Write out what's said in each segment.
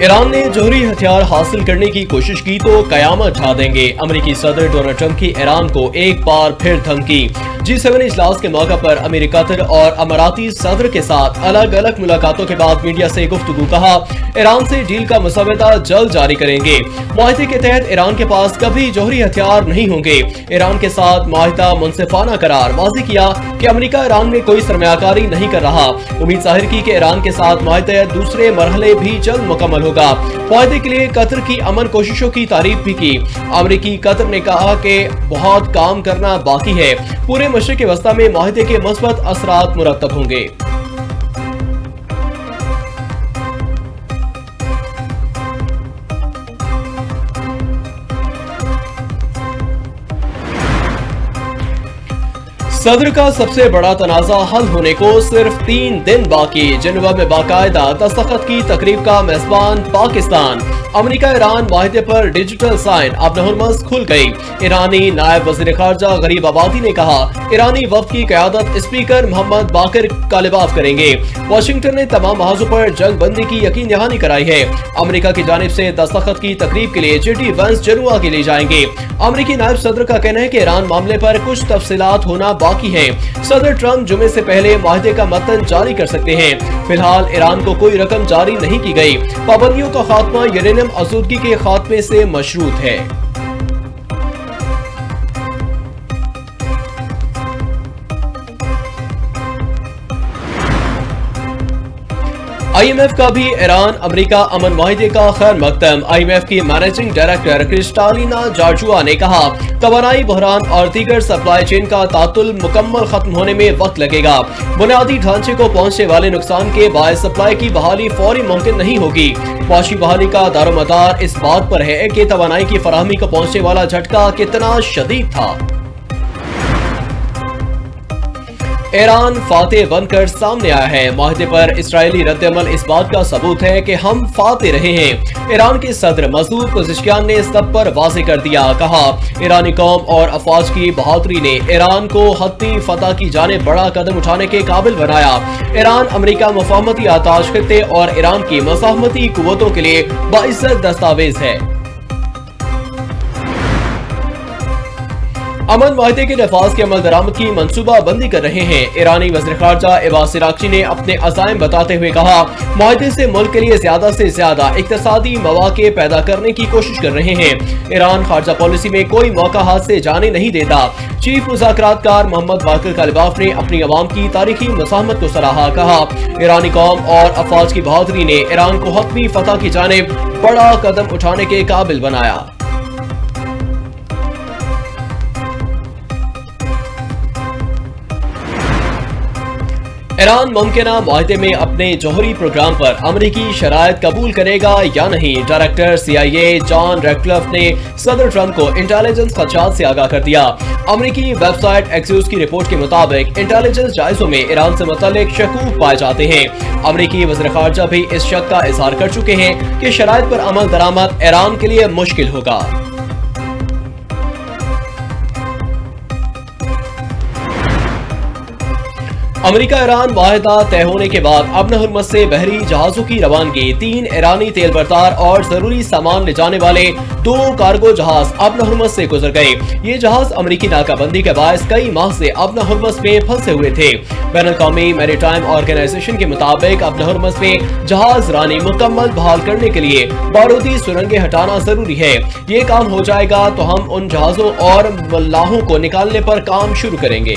ایران نے جوہری ہتھیار حاصل کرنے کی کوشش کی تو قیامت ڈھا دیں گے۔ امریکی صدر ڈونلڈ ٹرمپ کی ایران کو ایک بار پھر دھمکی۔ G7 اجلاس کے موقع پر امیر قطر اور اماراتی صدر کے ساتھ الگ الگ ملاقاتوں کے بعد میڈیا سے گفتگو۔ کہا ایران سے ڈیل کا مسودہ جلد جاری کریں گے۔ معاہدے کے تحت ایران کے پاس کبھی جوہری ہتھیار نہیں ہوں گے۔ ایران کے ساتھ معاہدہ منصفانہ قرار۔ واضح کیا کہ امریکہ ایران میں کوئی سرمایہ کاری نہیں کر رہا۔ امید ظاہر کی کہ ایران کے ساتھ معاہدے دوسرے مرحلے بھی جلد مکمل ہوگا۔ معاہدے کے لیے قطر کی امن کوششوں کی تعریف بھی کی۔ امریکی قطر نے کہا کہ بہت کام کرنا باقی ہے۔ پورے مشرق وسطی میں معاہدے کے مثبت اثرات مرتب ہوں گے۔ صدر کا سب سے بڑا تنازع حل ہونے کو صرف 3 دن باقی۔ جنیوا میں باقاعدہ دستخط کی تقریب کا میزبان پاکستان۔ امریکہ ایران معاہدے پر ڈیجیٹل سائن۔ اب ہرمز کھل گئی۔ ایرانی نائب وزیر خارجہ غریب آبادی نے کہا ایرانی وفد کی قیادت اسپیکر محمد باقر کالباف کریں گے۔ واشنگٹن نے تمام محاذوں پر جنگ بندی کی یقین دہانی کرائی ہے۔ امریکہ کی جانب سے دستخط کی تقریب کے لیے JD وینس جنیوا کے لیے جائیں گے۔ امریکی نائب صدر کا کہنا ہے کہ ایران معاملے پر کچھ تفصیلات ہونا باقی ہے۔ صدر ٹرمپ جمعے سے پہلے معاہدے کا متن جاری کر سکتے ہیں۔ فی الحال ایران کو کوئی رقم جاری نہیں کی گئی۔ پابندیوں کا خاتمہ یورینیم آلودگی کے خاتمے سے مشروط ہے۔ IMF کا بھی ایران امریکہ امن معاہدے کا خیر مقدم۔ IMF کی مینیجنگ ڈائریکٹر کرسٹالینا جارجوا نے کہا توانائی بحران اور دیگر سپلائی چین کا تعطل مکمل ختم ہونے میں وقت لگے گا۔ بنیادی ڈھانچے کو پہنچنے والے نقصان کے باعث سپلائی کی بحالی فوری ممکن نہیں ہوگی۔ معاشی بحالی کا دارومدار اس بات پر ہے کہ توانائی کی فراہمی کو پہنچنے والا جھٹکا کتنا شدید تھا۔ ایران فاتح بن کر سامنے آیا ہے۔ معاہدے پر اسرائیلی رد عمل اس بات کا ثبوت ہے کہ ہم فاتح رہے ہیں۔ ایران کے صدر مسعود پزشکیان نے اس سب پر واضح کر دیا۔ کہا ایرانی قوم اور افواج کی بہادری نے ایران کو حتمی فتح کی جانب بڑا قدم اٹھانے کے قابل بنایا۔ ایران امریکہ مفاہمتی آتش خطے اور ایران کی مزاحمتی قوتوں کے لیے باعزت دستاویز ہے۔ امن معاہدے کے نفاذ کے عمل درآمد کی منصوبہ بندی کر رہے ہیں۔ ایرانی وزیر خارجہ عباس عراقچی نے اپنے عزائم بتاتے ہوئے کہا معاہدے سے ملک کے لیے زیادہ سے زیادہ اقتصادی مواقع پیدا کرنے کی کوشش کر رہے ہیں۔ ایران خارجہ پالیسی میں کوئی موقع ہاتھ سے جانے نہیں دیتا۔ چیف مذاکرات کار محمد باقر کالباف نے اپنی عوام کی تاریخی مزاحمت کو سراہا۔ کہا ایرانی قوم اور افواج کی بہادری نے ایران کو حتمی فتح کی جانب بڑا قدم اٹھانے کے قابل بنایا۔ ایران ممکنہ معاہدے میں اپنے جوہری پروگرام پر امریکی شرائط قبول کرے گا یا نہیں۔ ڈائریکٹر CIA جان ریڈکلف نے صدر ٹرمپ کو انٹیلیجنس خدشات سے آگاہ کر دیا۔ امریکی ویب سائٹ ایکسیوس کی رپورٹ کے مطابق انٹیلیجنس جائزوں میں ایران سے متعلق شکوک پائے جاتے ہیں۔ امریکی وزیر خارجہ بھی اس شک کا اظہار کر چکے ہیں کہ شرائط پر عمل درآمد ایران کے لیے مشکل ہوگا۔ امریکہ ایران معاہدہ طے ہونے کے بعد ابن ہرمز سے بحری جہازوں کی روانگی۔ 3 ایرانی تیل بردار اور ضروری سامان لے جانے والے 2 کارگو جہاز ابن ہرمز سے گزر گئے۔ یہ جہاز امریکی ناکہ بندی کے باعث کئی ماہ سے ابن ہرمز میں پھنسے ہوئے تھے۔ بین الاقوامی میری ٹائم آرگنائزیشن کے مطابق ابن ہرمز میں جہاز رانی مکمل بحال کرنے کے لیے بارودی سرنگیں ہٹانا ضروری ہے۔ یہ کام ہو جائے گا تو ہم ان جہازوں اور ملاحوں کو نکالنے پر کام شروع کریں گے۔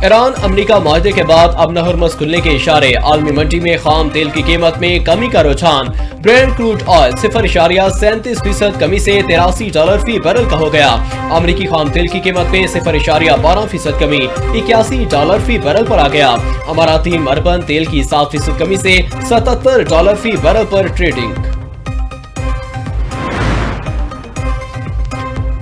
ایران امریکہ معاہدے کے بعد ابن ہرمز کھلنے کے اشارے۔ عالمی منڈی میں خام تیل کی قیمت میں کمی کا رجحان۔ برینٹ کروڈ آئل 0.37% کمی سے $83 فی بیرل کا ہو گیا۔ امریکی خام تیل کی قیمت میں 0.12% کمی $81 فی بیرل پر آ گیا۔ اماراتی مربن تیل کی 7% کمی سے $77 فی بیرل پر ٹریڈنگ۔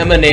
MNA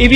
EV